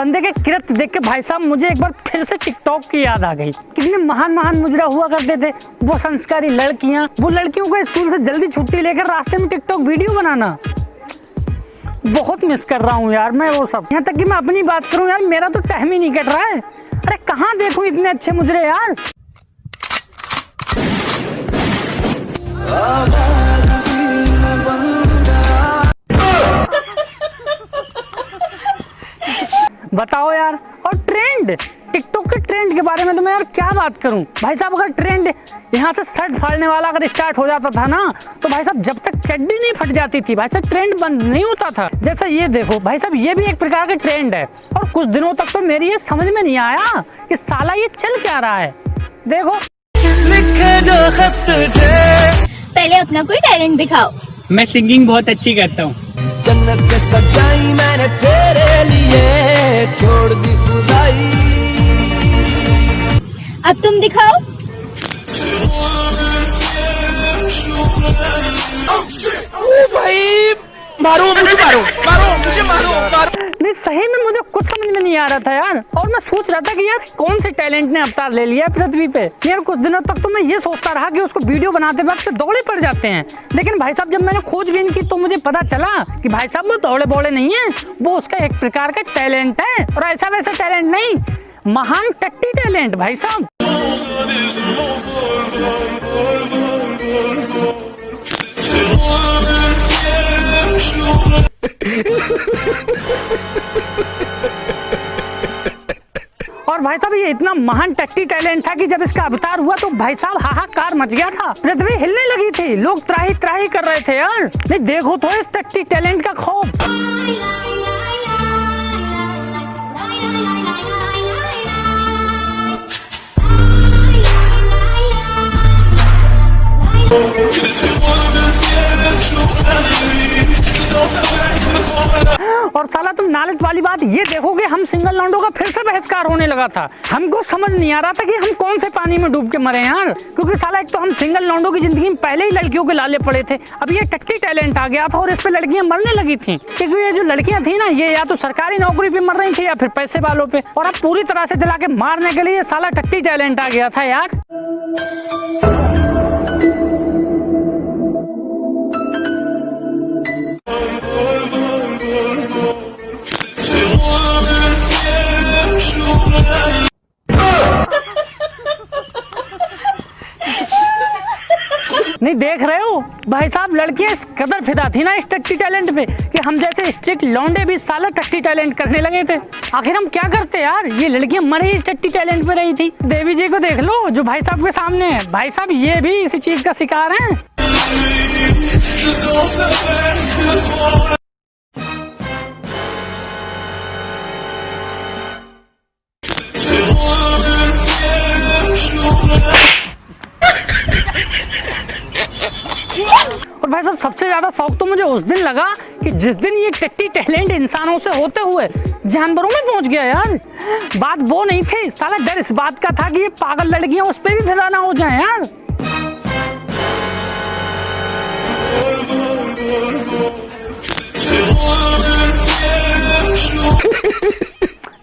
बंदे के कृत्य देख के भाई साहब मुझे एक बार फिर से टिकटॉक की याद आ गई। कितने महान महान मुजरा हुआ करते थे वो संस्कारी लड़कियां, वो लड़कियों को स्कूल से जल्दी छुट्टी लेकर रास्ते में टिकटॉक वीडियो बनाना। बहुत मिस कर रहा हूँ यार मैं वो सब। यहाँ तक कि मैं अपनी बात करूँ यार, मेरा तो टाइम ही नहीं कट रहा है। अरे कहाँ देखूँ इतने अच्छे मुजरे यार। बताओ यार। और ट्रेंड, टिकटॉक के ट्रेंड के बारे में तो मैं यार क्या बात करूं भाई साहब। अगर ट्रेंड यहाँ से शर्ट फाड़ने वाला अगर स्टार्ट हो जाता था ना, तो भाई साहब जब तक चड्डी नहीं फट जाती थी भाई साहब ट्रेंड बंद नहीं होता था। जैसा ये देखो भाई साहब, ये भी एक प्रकार का ट्रेंड है। और कुछ दिनों तक तो मेरी ये समझ में नहीं आया कि साला ये चल क्या रहा है। देखो पहले अपना कोई टैलेंट दिखाओ। मैं सिंगिंग बहुत अच्छी करता हूँ। जन्नत सजाई मैंने तेरे लिए, छोड़ दी खुदाई। अब तुम दिखाओ। भाई मारो मुझे, मारो। नहीं सही में मुझे कुछ समझ में नहीं आ रहा था यार। और मैं सोच रहा था कि यार कौन से टैलेंट ने अवतार ले लिया पृथ्वी पे। यार कुछ दिनों तक तो मैं ये सोचता रहा कि उसको वीडियो बनाते वक्त दौड़े पड़ जाते हैं। लेकिन भाई साहब जब मैंने खोजबीन की तो मुझे पता चला कि भाई साहब वो दौड़े बौड़े नहीं है, वो उसका एक प्रकार का टैलेंट है। और ऐसा वैसा टैलेंट नहीं, महान टट्टी टैलेंट भाई साहब। और भाई साहब ये इतना महान टट्टी टैलेंट था कि जब इसका अवतार हुआ तो भाई साहब हाहाकार मच गया था। पृथ्वी हिलने लगी थी, लोग त्राही त्राही कर रहे थे यार। नहीं देखो तो इस टट्टी टैलेंट का खौफ। और साला तुम नालच वाली बात ये देखोगे, हम सिंगल लौंडों का फिर से बहिष्कार होने लगा था। हमको समझ नहीं आ रहा था कि हम कौन से पानी में डूब के मरे यार। क्योंकि साला एक तो हम सिंगल लौंडों की जिंदगी में पहले ही लड़कियों के लाले पड़े थे, अब ये टट्टी टैलेंट आ गया था और इस पे लड़कियां मरने लगी थी। क्योंकि ये जो लड़कियां थी ना, ये या तो सरकारी नौकरी पे मर रही थी या फिर पैसे वालों पे। और अब पूरी तरह से जला के मारने के लिए साला टट्टी टैलेंट आ गया था यार। नहीं देख रहे हो भाई साहब, लड़कियां इस कदर फिदा थी ना इस टट्टी टैलेंट पे कि हम जैसे स्ट्रिक्ट लौंडे भी साला टट्टी टैलेंट करने लगे थे। आखिर हम क्या करते यार, ये लड़कियां मरे ही टट्टी टैलेंट पे रही थी। देवी जी को देख लो जो भाई साहब के सामने है, भाई साहब ये भी इसी चीज का शिकार हैं। और भाई साहब सबसे ज्यादा शौक तो मुझे उस दिन लगा कि जिस दिन ये टट्टी टैलेंट इंसानों से होते हुए जानवरों में पहुंच गया यार। बात वो नहीं थी, साला डर इस बात का था कि ये पागल लड़कियां उस पे भी फिदा ना हो जाएं यार।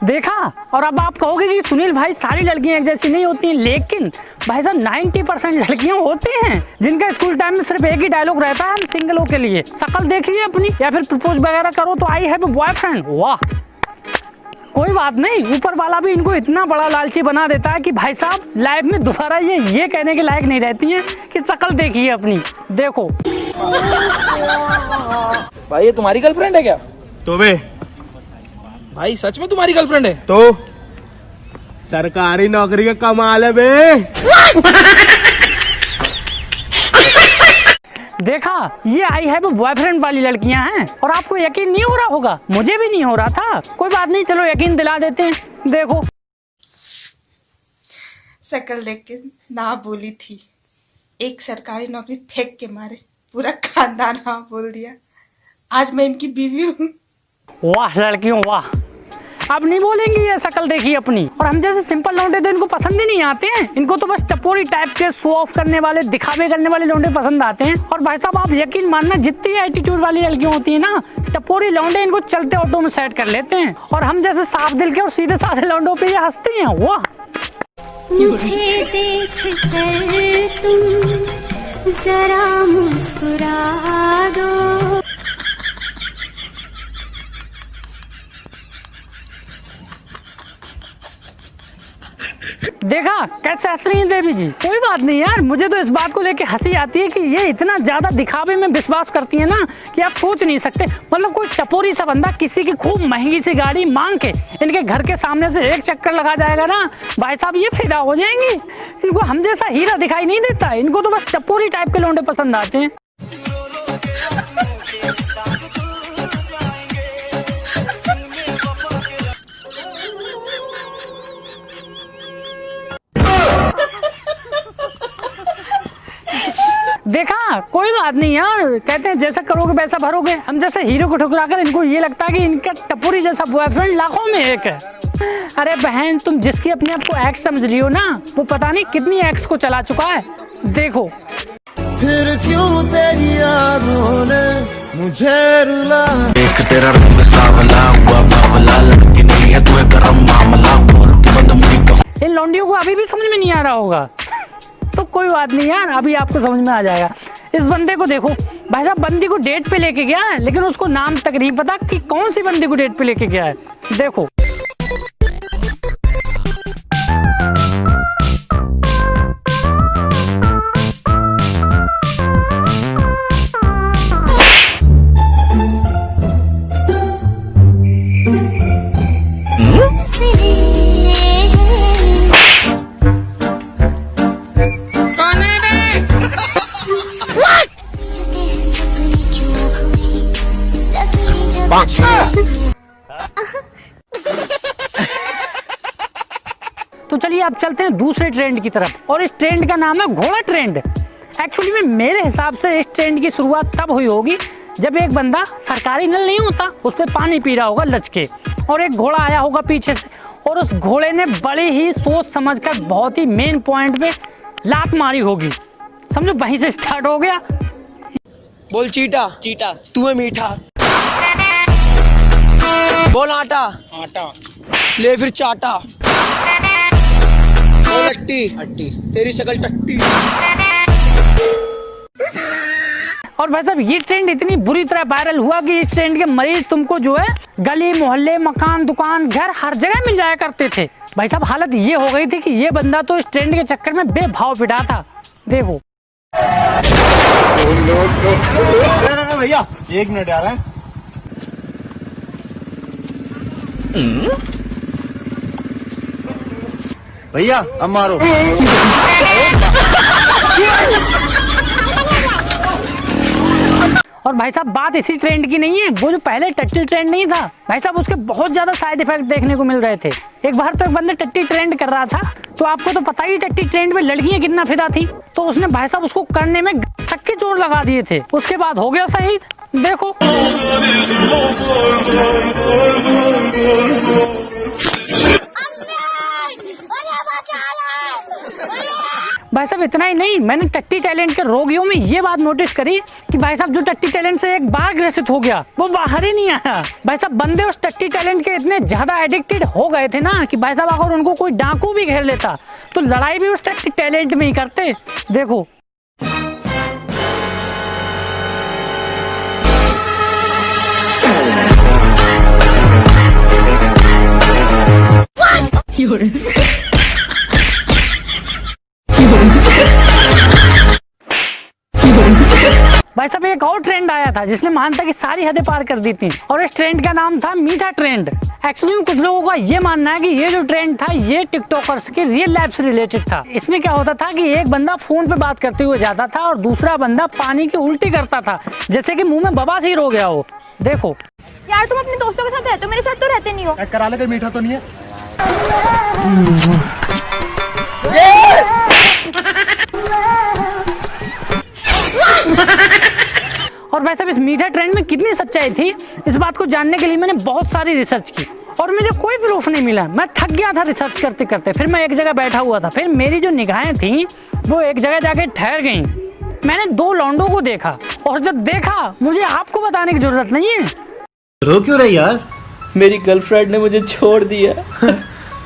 देखा। और अब आप कहोगे कि सुनील भाई सारी लड़कियां एक जैसी नहीं होती, लेकिन भाई साहब 90% लड़कियां होती हैं जिनका स्कूल टाइम में सिर्फ एक ही डायलॉग रहता है हम सिंगलों के लिए, शक्ल देखिए अपनी या फिर प्रपोज वगैरह करो तो आई हैव अ बॉयफ्रेंड। वाह, कोई बात नहीं, ऊपर वाला भी इनको इतना बड़ा लालची बना देता है कि भाई साहब लाइफ में दोबारा ये कहने के लायक नहीं रहती है कि शक्ल देखिए अपनी। देखो भाई ये तुम्हारी गर्लफ्रेंड है क्या? तो बे भाई सच में तुम्हारी गर्लफ्रेंड है? तो सरकारी नौकरी का कमाल है बे। देखा, ये आई है वो बॉयफ्रेंड वाली लड़कियां हैं। और आपको यकीन नहीं हो रहा होगा, मुझे भी नहीं हो रहा था। कोई बात नहीं, चलो यकीन दिला देते हैं। देखो शक्ल देख के ना बोली थी, एक सरकारी नौकरी फेंक के मारे पूरा खानदान हाँ बोल दिया। आज मैं इनकी बीवी हूँ। वाह लड़कियों वाह, अब नहीं बोलेंगी ये शक्ल देखी अपनी। और हम जैसे सिंपल लौंडे तो इनको पसंद ही नहीं आते हैं। इनको तो बस टपोरी टाइप के शो ऑफ करने वाले, दिखावे करने वाले लौंडे पसंद आते हैं। और भाई साहब आप यकीन मानना, जितनी एटीट्यूड वाली लड़कियां होती है ना, टपोरी लौंडे इनको चलते ऑटो में सेट कर लेते हैं, और हम जैसे साफ दिल के और सीधे साधे लौंडों पे ये हंसती हैं। वाह, मुझे देख कर तुम जरा मुस्कुरा दो। देखा कैसे हंस रही हैं देवी जी। कोई बात नहीं यार, मुझे तो इस बात को लेके हंसी आती है कि ये इतना ज्यादा दिखावे में विश्वास करती है ना कि आप सोच नहीं सकते। मतलब कोई टपोरी सा बंदा किसी की खूब महंगी सी गाड़ी मांग के इनके घर के सामने से एक चक्कर लगा जाएगा ना, भाई साहब ये फिदा हो जाएंगी। इनको हम जैसा हीरा दिखाई नहीं देता, इनको तो बस टपोरी टाइप के लौंडे पसंद आते हैं। देखा कोई बात नहीं यार, कहते हैं जैसा करोगे वैसा भरोगे। हम जैसे हीरो को ठुकराकर इनको ये लगता है कि इनका टपोरी जैसा बॉयफ्रेंड लाखों में एक है। अरे बहन, तुम जिसकी अपने आप को एक्स समझ रही हो ना, वो पता नहीं कितनी एक्स को चला चुका है। देखो फिर क्यों तेरी यादों ने मुझे रुला। एक तेरा रंग सावला हुआ बावला, लड़की नहीं है तू गरम मामला, बोल के बंद मुझे। इन लौंडियों को अभी भी समझ में नहीं आ रहा होगा, तो कोई बात नहीं यार, अभी आपको समझ में आ जाएगा। इस बंदे को देखो भाई साहब, बंदी को डेट पे लेके गया है, लेकिन उसको नाम तक नहीं पता कि कौन सी बंदी को डेट पे लेके गया है। देखो तो चलिए अब चलते हैं दूसरे ट्रेंड की तरफ, और इस ट्रेंड का नाम है घोड़ा ट्रेंड। एक्चुअली में मेरे हिसाब से इस ट्रेंड की शुरुआत तब हुई होगी जब एक बंदा, सरकारी नल नहीं होता उस पर पानी पी रहा होगा लचके, और एक घोड़ा आया होगा पीछे से, और उस घोड़े ने बड़े ही सोच समझकर बहुत ही मेन पॉइंट पे लात मारी होगी। समझो वहीं से स्टार्ट हो गया। बोल चीटा, चीटा तू है मीठा। बोल आटा, आटा ले फिर चाटा। बोल अट्टी, अट्टी तेरी शकल टट्टी। और भाई साहब ये ट्रेंड इतनी बुरी तरह वायरल हुआ कि इस ट्रेंड के मरीज तुमको जो है गली मोहल्ले मकान दुकान घर हर जगह मिल जाया करते थे। भाई साहब हालत ये हो गई थी कि ये बंदा तो इस ट्रेंड के चक्कर में बेभाव पिटा था। देखो भैया 1 मिनट आ रहा है। भैया अब मारो। और भाई साहब बात इसी ट्रेंड की नहीं है, वो जो पहले टट्टी ट्रेंड नहीं था भाई साहब, उसके बहुत ज्यादा साइड इफेक्ट देखने को मिल रहे थे। एक बार तो एक बंदे टट्टी ट्रेंड कर रहा था, तो आपको तो पता ही टट्टी ट्रेंड में लड़कियां कितना फिदा थी, तो उसने भाई साहब उसको करने में तक के चोट लगा दिए थे। उसके बाद हो गया शहीद। देखो भाई साहब इतना ही नहीं, मैंने टट्टी टैलेंट के रोगियों में ये बात नोटिस करी कि भाई साहब जो टट्टी टैलेंट से एक बार ग्रसित हो गया वो बाहर ही नहीं आया। भाई साहब बंदे उस टट्टी टैलेंट के इतने ज्यादा एडिक्टेड हो गए थे ना कि भाई साहब अगर उनको कोई डाकू भी घेर लेता तो लड़ाई भी उस टट्टी टैलेंट में ही करते। देखो भाई साहब एक और ट्रेंड आया था जिसने मानता की सारी हदें पार कर दी थी, और इस ट्रेंड का नाम था मीठा ट्रेंड। एक्चुअली में कुछ लोगों का ये मानना है कि ये जो ट्रेंड था ये टिकटॉकर्स के रियल लाइफ से रिलेटेड था। इसमें क्या होता था कि एक बंदा फोन पे बात करते हुए जाता था और दूसरा बंदा पानी की उल्टी करता था, जैसे कि मुंह में बवासीर हो गया हो। देखो यार तुम अपने दोस्तों के साथ रहते हो, मेरे साथ तो रहते नहीं हो। करा ले, मीठा तो नहीं है। और वैसे इस मीठा ट्रेंड में कितनी सच्चाई थी, इस बात को जानने के लिए मैंने बहुत सारी रिसर्च की और मुझे कोई प्रूफ नहीं मिला। मैं थक गया था रिसर्च करते करते। फिर मैं एक जगह बैठा हुआ था, फिर मेरी जो निगाहें थी वो एक जगह जाके ठहर गईं। मैंने 2 लौंडों को देखा, और जब देखा मुझे आपको बताने की जरूरत नहीं है, रो क्यों रही यार? मेरी गर्लफ्रेंड ने मुझे छोड़ दिया।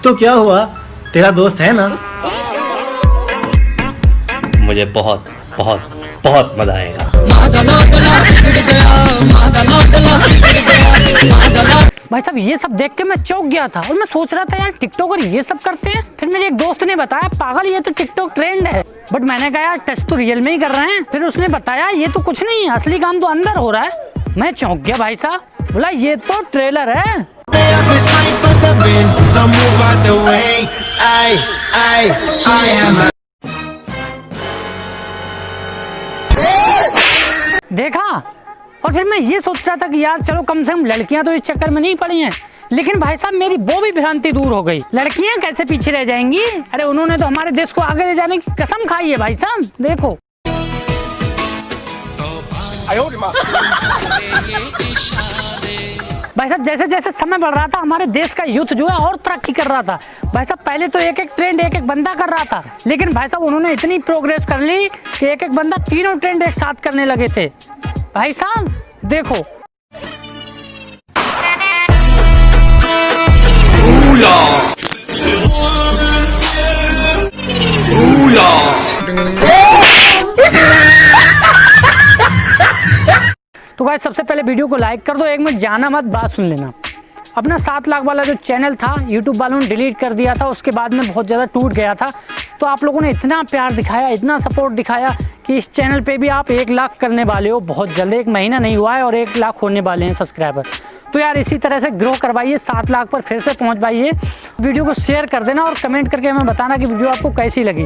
तो क्या हुआ, तेरा दोस्त है ना? मुझे बहुत बहुत बहुत मजा आएगा। भाई साहब ये सब देख के मैं चौंक गया था और मैं सोच रहा था यार टिकटॉकर ये सब करते हैं। फिर मेरे एक दोस्त ने बताया पागल ये तो टिकटॉक ट्रेंड है। बट मैंने कहा यार टच तो रियल में ही कर रहे हैं। फिर उसने बताया ये तो कुछ नहीं, असली काम तो अंदर हो रहा है। मैं चौंक गया भाई साहब, बोला ये तो ट्रेलर है। देखा, और फिर मैं ये सोच रहा था कि यार चलो कम से कम लड़कियां तो इस चक्कर में नहीं पड़ी हैं। लेकिन भाई साहब मेरी वो भी भ्रांति दूर हो गई, लड़कियां कैसे पीछे रह जाएंगी। अरे उन्होंने तो हमारे देश को आगे ले जाने की कसम खाई है भाई साहब। देखो भाई साहब जैसे जैसे समय बढ़ रहा था हमारे देश का यूथ जो है और तरक्की कर रहा था। भाई साहब पहले तो एक एक ट्रेंड एक एक बंदा कर रहा था, लेकिन भाई साहब उन्होंने इतनी प्रोग्रेस कर ली कि एक एक बंदा तीनों ट्रेंड एक साथ करने लगे थे। भाई साहब देखो तो गाइस सबसे पहले वीडियो को लाइक कर दो, एक मिनट जाना मत, बात सुन लेना। अपना 7 लाख वाला जो चैनल था यूट्यूब वालों ने डिलीट कर दिया था, उसके बाद में बहुत ज़्यादा टूट गया था। तो आप लोगों ने इतना प्यार दिखाया, इतना सपोर्ट दिखाया कि इस चैनल पे भी आप 1 लाख करने वाले हो बहुत जल्द। 1 महीना नहीं हुआ है और 1 लाख होने वाले हैं सब्सक्राइबर। तो यार इसी तरह से ग्रो करवाइए, 7 लाख पर फिर से पहुँच पाइए। वीडियो को शेयर कर देना और कमेंट करके हमें बताना कि वीडियो आपको कैसी लगी।